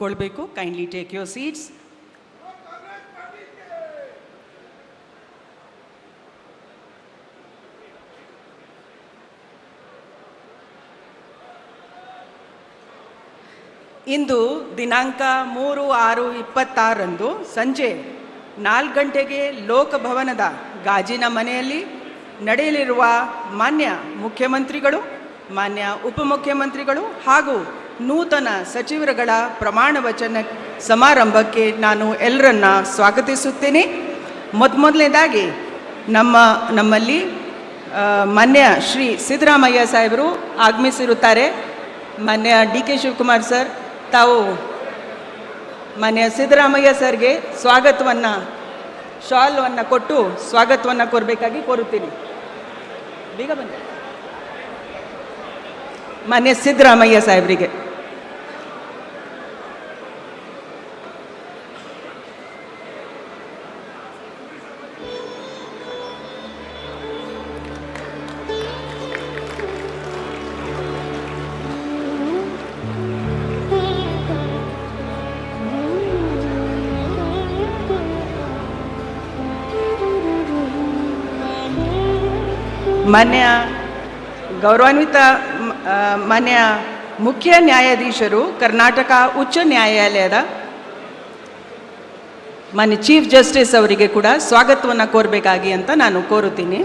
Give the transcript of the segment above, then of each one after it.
ಕೊಡಬೇಕು. Kindly take your seats. ಇಂದು ದಿನಾಂಕ 3/6/26 ಸಂಜೆ 4 ಗಂಟೆಗೆ ಲೋಕಭವನದ ಗಾಜಿನ ಮನೆಯಲ್ಲಿ ನಡೆಯಲಿರುವ ಮಾನ್ಯ ಮುಖ್ಯಮಂತ್ರಿಗಳು, ಮಾನ್ಯ ಉಪಮುಖ್ಯಮಂತ್ರಿಗಳು ಹಾಗೂ ನೂತನ ಸಚಿವರುಗಳ ಪ್ರಮಾಣ ವಚನ ಸಮಾರಂಭಕ್ಕೆ ನಾನು ಎಲ್ಲರನ್ನ ಸ್ವಾಗತಿಸುತ್ತೇನೆ. ಮೊದಲನೇದಾಗಿ ನಮ್ಮಲ್ಲಿ ಮಾನ್ಯ ಶ್ರೀ ಸಿದ್ದರಾಮಯ್ಯ ಸಾಹೇಬರು ಆಗಮಿಸಿರುತ್ತಾರೆ. ಮಾನ್ಯ ಡಿ ಕೆ ಶಿವಕುಮಾರ್ ಸರ್, ತಾವು ಮಾನ್ಯ ಸಿದ್ದರಾಮಯ್ಯ ಸರ್ಗೆ ಸ್ವಾಗತವನ್ನು, ಶಾಲ್ವನ್ನು ಕೊಟ್ಟು ಸ್ವಾಗತವನ್ನು ಕೋರಬೇಕಾಗಿ ಕೋರುತ್ತೀನಿ. ಬೇಗ ಬನ್ನಿ. ಮಾನ್ಯ ಸಿದ್ದರಾಮಯ್ಯ ಸಾಹೇಬರಿಗೆ. ಮಾನ್ಯ ಗೌರವಾನ್ವಿತ ಮಾನ್ಯ ಮುಖ್ಯ ನ್ಯಾಯಾಧೀಶರು, ಕರ್ನಾಟಕ ಉಚ್ಚ ನ್ಯಾಯಾಲಯದ ಮಾನ್ಯ ಚೀಫ್ ಜಸ್ಟಿಸ್ ಅವರಿಗೆ ಕೂಡ ಸ್ವಾಗತವನ್ನು ಕೋರಬೇಕಾಗಿ ಅಂತ ನಾನು ಕೋರುತ್ತೀನಿ.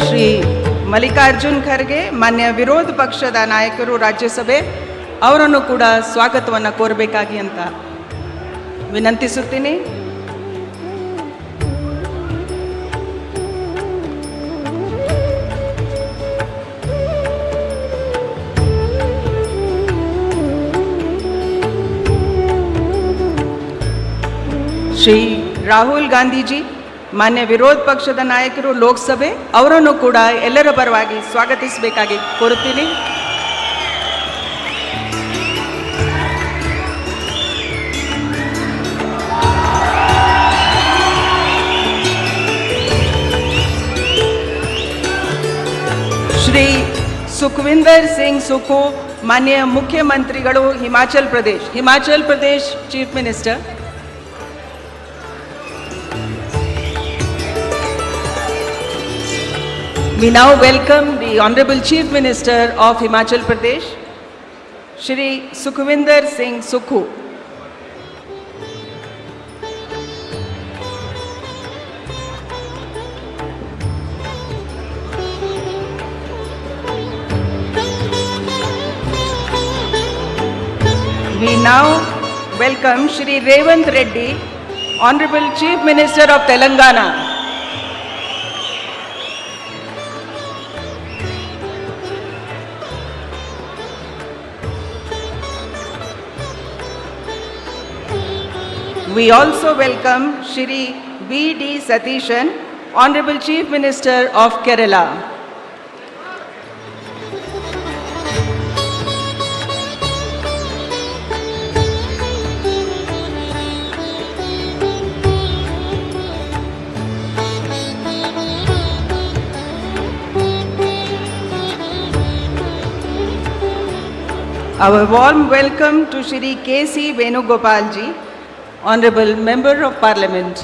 ಶ್ರೀ ಮಲ್ಲಿಕಾರ್ಜುನ್ ಖರ್ಗೆ, ಮಾನ್ಯ ವಿರೋಧ ಪಕ್ಷದ ನಾಯಕರು ರಾಜ್ಯಸಭೆ, ಅವರನ್ನು ಕೂಡ ಸ್ವಾಗತವನ್ನು ಕೋರಬೇಕಾಗಿ ಅಂತ ವಿನಂತಿಸುತ್ತೀನಿ. ಶ್ರೀ ರಾಹುಲ್ ಗಾಂಧೀಜಿ, ಮಾನ್ಯ ವಿರೋಧ ಪಕ್ಷದ ನಾಯಕರು ಲೋಕಸಭೆ, ಅವರನ್ನು ಕೂಡ ಎಲ್ಲರ ಪರವಾಗಿ ಸ್ವಾಗತಿಸಬೇಕಾಗಿ ಕೋರುತ್ತೀನಿ. ಶ್ರೀ ಸುಖವಿಂದರ್ ಸಿಂಗ್ ಸುಖು, ಮಾನ್ಯ ಮುಖ್ಯಮಂತ್ರಿಗಳು Himachal Pradesh chief minister. We now welcome the Honorable Chief Minister of Himachal Pradesh, Shri Sukhvinder Singh Sukhu. We now welcome Shri Revanth Reddy, Honorable Chief Minister of Telangana. We also welcome Shri V.D. Satishan, Honorable Chief Minister of Kerala. Our warm welcome to Shri K.C. Venugopal ji, Honorable Member of Parliament.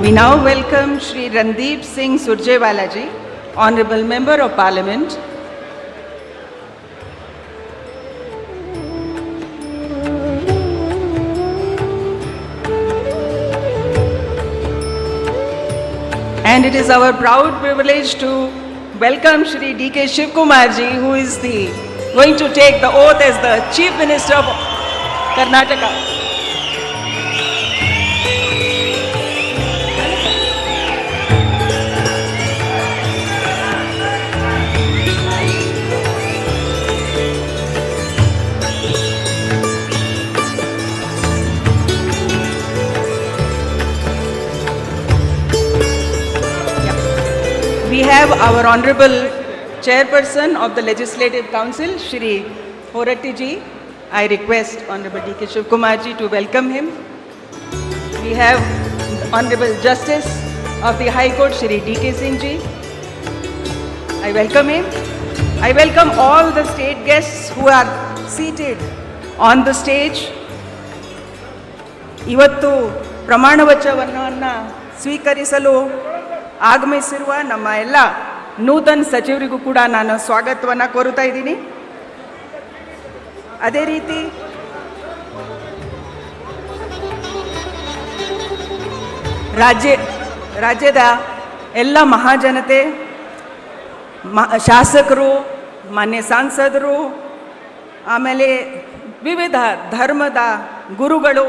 We now welcome Shri Randeep Singh Surjewala ji, Honorable Member of Parliament. And it is our proud privilege to welcome Shri D.K. Shivkumar ji, who is going to take the oath as the Chief Minister of Karnataka. have our Honorable Chairperson of the Legislative Council, Shri Horatti ji. I request Honorable D.K. Shivkumar ji to welcome him. We have Honorable Justice of the High Court, Shri D.K. Singh ji. I welcome him. I welcome all the state guests who are seated on the stage. ಇವತ್ತು ಪ್ರಮಾಣ ವಚನವನ್ನು ಸ್ವೀಕರಿಸಲು ಆಗಮಿಸಿರುವ ನಮ್ಮ ಎಲ್ಲ ನೂತನ ಸಚಿವರಿಗೂ ಕೂಡ ನಾನು ಸ್ವಾಗತವನ್ನು ಕೋರುತ್ತಾ ಇದ್ದೀನಿ. ಅದೇ ರೀತಿ ರಾಜ್ಯದ ಎಲ್ಲ ಮಹಾಜನತೆ, ಶಾಸಕರು, ಮಾನ್ಯ ಸಂಸದರು, ಆಮೇಲೆ ವಿವಿಧ ಧರ್ಮದ ಗುರುಗಳು,